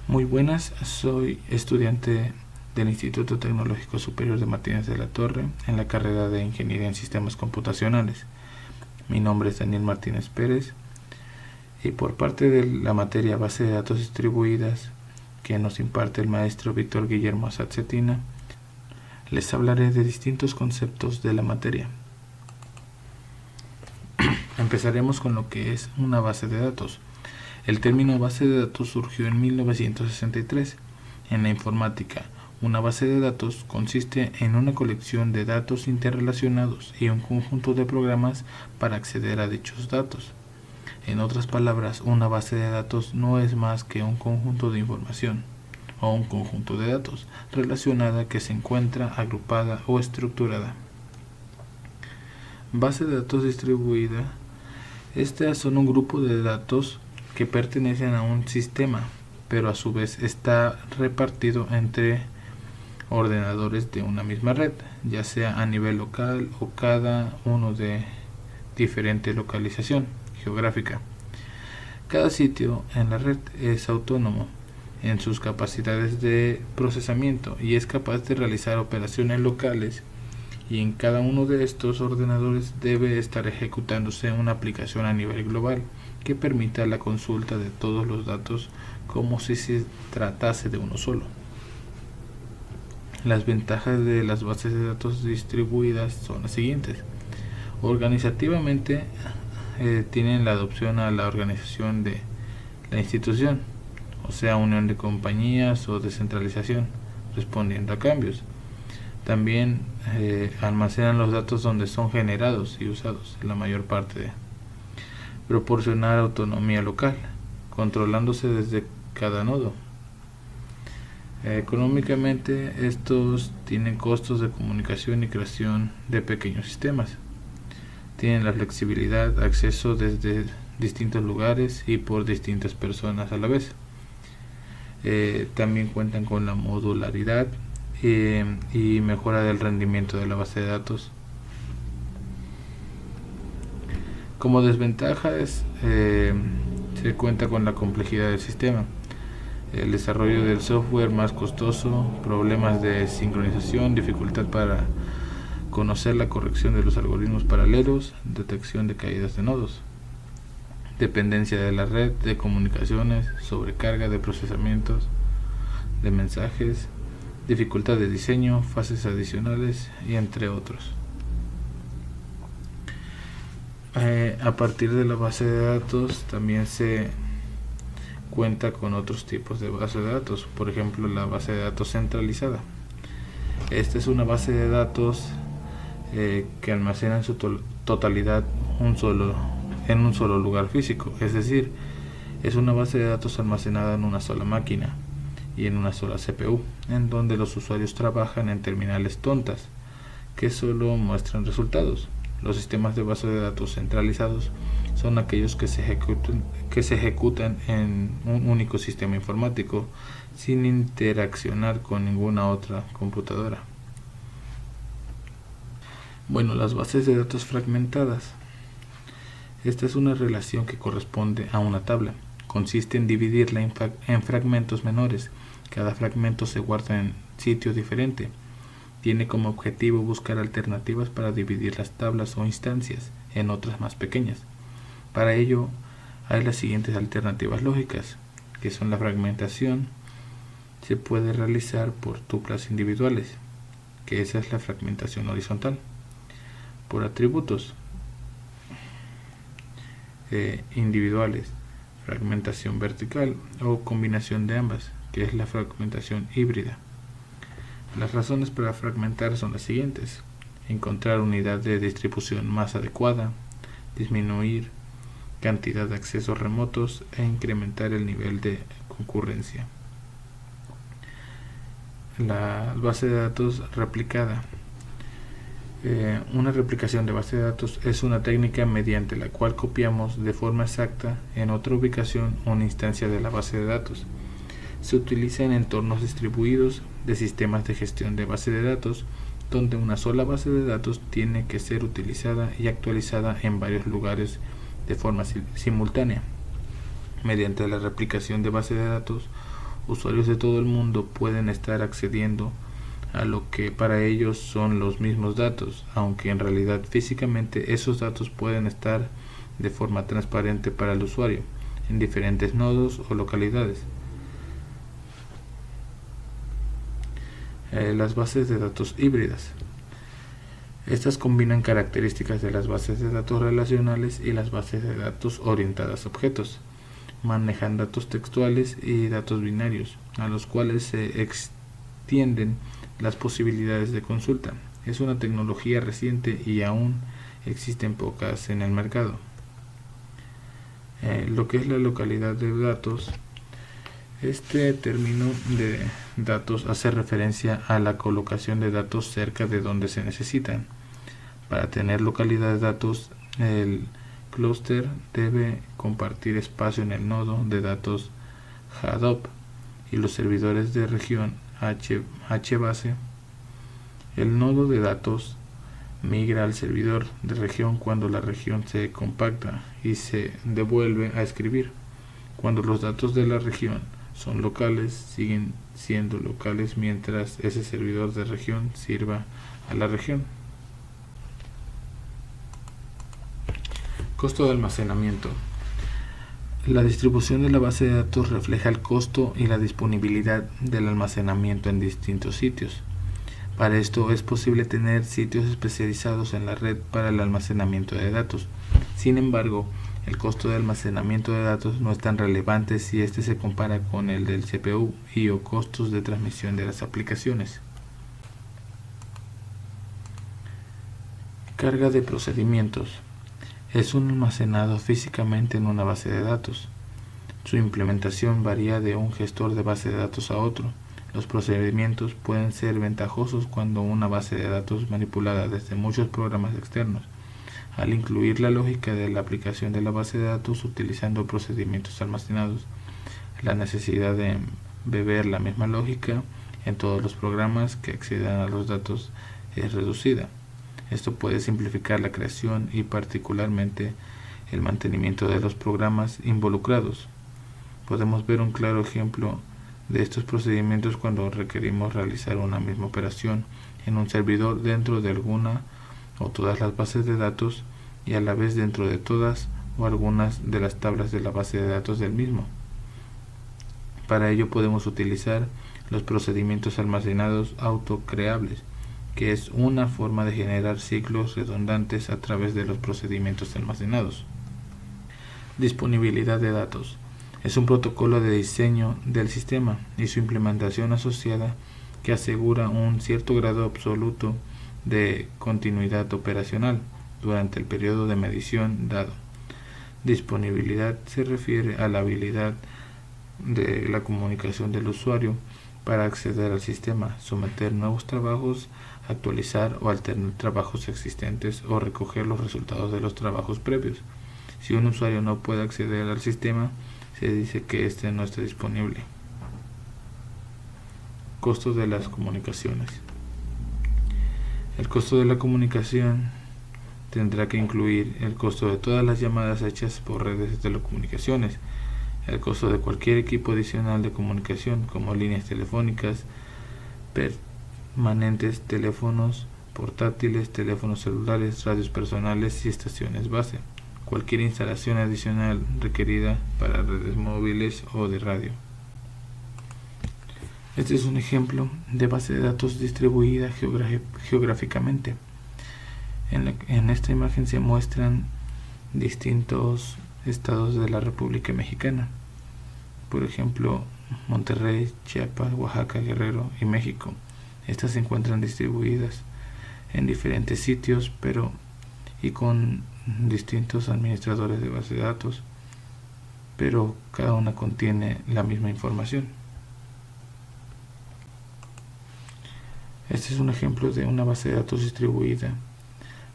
Muy buenas, soy estudiante del Instituto Tecnológico Superior de Martínez de la Torre en la carrera de Ingeniería en Sistemas Computacionales. Mi nombre es Daniel Martínez Pérez y por parte de la materia Base de Datos Distribuidas que nos imparte el maestro Víctor Guillermo Asatzetina, les hablaré de distintos conceptos de la materia. Empezaremos con lo que es una base de datos. El término base de datos surgió en 1963. En la informática, una base de datos consiste en una colección de datos interrelacionados y un conjunto de programas para acceder a dichos datos. En otras palabras, una base de datos no es más que un conjunto de información o un conjunto de datos relacionada que se encuentra agrupada o estructurada. Base de datos distribuida. Estas son un grupo de datos que pertenecen a un sistema, pero a su vez está repartido entre ordenadores de una misma red, ya sea a nivel local o cada uno de diferente localización geográfica. Cada sitio en la red es autónomo en sus capacidades de procesamiento y es capaz de realizar operaciones locales, y en cada uno de estos ordenadores debe estar ejecutándose una aplicación a nivel global que permita la consulta de todos los datos como si se tratase de uno solo. Las ventajas de las bases de datos distribuidas son las siguientes. Organizativamente tienen la adopción a la organización de la institución, o sea, unión de compañías o descentralización, respondiendo a cambios. También almacenan los datos donde son generados y usados la mayor parte de. Proporcionar autonomía local, controlándose desde cada nodo. Económicamente, estos tienen costos de comunicación y creación de pequeños sistemas. Tienen la flexibilidad, acceso desde distintos lugares y por distintas personas a la vez. También cuentan con la modularidad y mejora del rendimiento de la base de datos. Como desventajas, se cuenta con la complejidad del sistema, el desarrollo del software más costoso, problemas de sincronización, dificultad para conocer la corrección de los algoritmos paralelos, detección de caídas de nodos, dependencia de la red de comunicaciones, sobrecarga de procesamientos de mensajes, dificultad de diseño, fases adicionales y entre otros. A partir de la base de datos también se cuenta con otros tipos de base de datos, por ejemplo la base de datos centralizada. Esta es una base de datos que almacena en su totalidad en un solo lugar físico, es decir, es una base de datos almacenada en una sola máquina y en una sola CPU, en donde los usuarios trabajan en terminales tontas que solo muestran resultados. Los sistemas de base de datos centralizados son aquellos que se ejecutan en un único sistema informático sin interaccionar con ninguna otra computadora. Bueno, las bases de datos fragmentadas. Esta es una relación que corresponde a una tabla. Consiste en dividirla en fragmentos menores. Cada fragmento se guarda en sitio diferente. Tiene como objetivo buscar alternativas para dividir las tablas o instancias en otras más pequeñas. Para ello hay las siguientes alternativas lógicas, que son la fragmentación. Se puede realizar por tuplas individuales, que esa es la fragmentación horizontal. Por atributos individuales, fragmentación vertical o combinación de ambas, que es la fragmentación híbrida. Las razones para fragmentar son las siguientes: encontrar unidad de distribución más adecuada, disminuir cantidad de accesos remotos e incrementar el nivel de concurrencia. La base de datos replicada. Una replicación de base de datos es una técnica mediante la cual copiamos de forma exacta en otra ubicación una instancia de la base de datos. Se utiliza en entornos distribuidos de sistemas de gestión de base de datos, donde una sola base de datos tiene que ser utilizada y actualizada en varios lugares de forma simultánea. Mediante la replicación de base de datos, Usuarios de todo el mundo pueden estar accediendo a lo que para ellos son los mismos datos, aunque en realidad físicamente esos datos pueden estar de forma transparente para el usuario en diferentes nodos o localidades. Las bases de datos híbridas. Estas combinan características de las bases de datos relacionales y las bases de datos orientadas a objetos. Manejan datos textuales y datos binarios, a los cuales se extienden las posibilidades de consulta. Es una tecnología reciente y aún existen pocas en el mercado. Lo que es la localidad de datos. Este término de datos hace referencia a la colocación de datos cerca de donde se necesitan. Para tener localidad de datos, el clúster debe compartir espacio en el nodo de datos Hadoop y los servidores de región HBase. El nodo de datos migra al servidor de región cuando la región se compacta y se devuelve a escribir. Cuando los datos de la región son locales, siguen siendo locales mientras ese servidor de región sirva a la región. Costo de almacenamiento. La distribución de la base de datos refleja el costo y la disponibilidad del almacenamiento en distintos sitios. Para esto es posible tener sitios especializados en la red para el almacenamiento de datos. Sin embargo, el costo de almacenamiento de datos no es tan relevante si este se compara con el del CPU y o costos de transmisión de las aplicaciones. Carga de procedimientos. Es un almacenado físicamente en una base de datos. Su implementación varía de un gestor de base de datos a otro. Los procedimientos pueden ser ventajosos cuando una base de datos es manipulada desde muchos programas externos, al incluir la lógica de la aplicación de la base de datos utilizando procedimientos almacenados. La necesidad de beber la misma lógica en todos los programas que accedan a los datos es reducida. Esto puede simplificar la creación y particularmente el mantenimiento de los programas involucrados. Podemos ver un claro ejemplo de estos procedimientos cuando requerimos realizar una misma operación en un servidor dentro de alguna o todas las bases de datos y a la vez dentro de todas o algunas de las tablas de la base de datos del mismo. Para ello podemos utilizar los procedimientos almacenados autocreables, que es una forma de generar ciclos redundantes a través de los procedimientos almacenados. Disponibilidad de datos. Es un protocolo de diseño del sistema y su implementación asociada que asegura un cierto grado absoluto de continuidad operacional durante el periodo de medición dado. Disponibilidad se refiere a la habilidad de la comunicación del usuario para acceder al sistema, someter nuevos trabajos, actualizar o alternar trabajos existentes o recoger los resultados de los trabajos previos. Si un usuario no puede acceder al sistema, se dice que éste no está disponible. Costos de las comunicaciones. El costo de la comunicación tendrá que incluir el costo de todas las llamadas hechas por redes de telecomunicaciones, el costo de cualquier equipo adicional de comunicación como líneas telefónicas permanentes, teléfonos portátiles, teléfonos celulares, radios personales y estaciones base, cualquier instalación adicional requerida para redes móviles o de radio. Este es un ejemplo de base de datos distribuida geográficamente. En esta imagen se muestran distintos estados de la República Mexicana, por ejemplo Monterrey, Chiapas, Oaxaca, Guerrero y México. Estas se encuentran distribuidas en diferentes sitios y con distintos administradores de base de datos, pero cada una contiene la misma información. Este es un ejemplo de una base de datos distribuida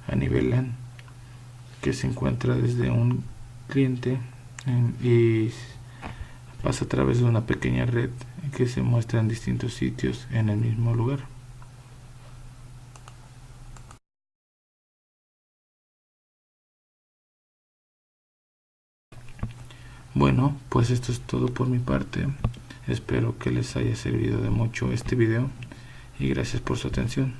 a nivel LAN que se encuentra desde un cliente y pasa a través de una pequeña red que se muestra en distintos sitios en el mismo lugar. Bueno, pues esto es todo por mi parte. Espero que les haya servido de mucho este video y gracias por su atención.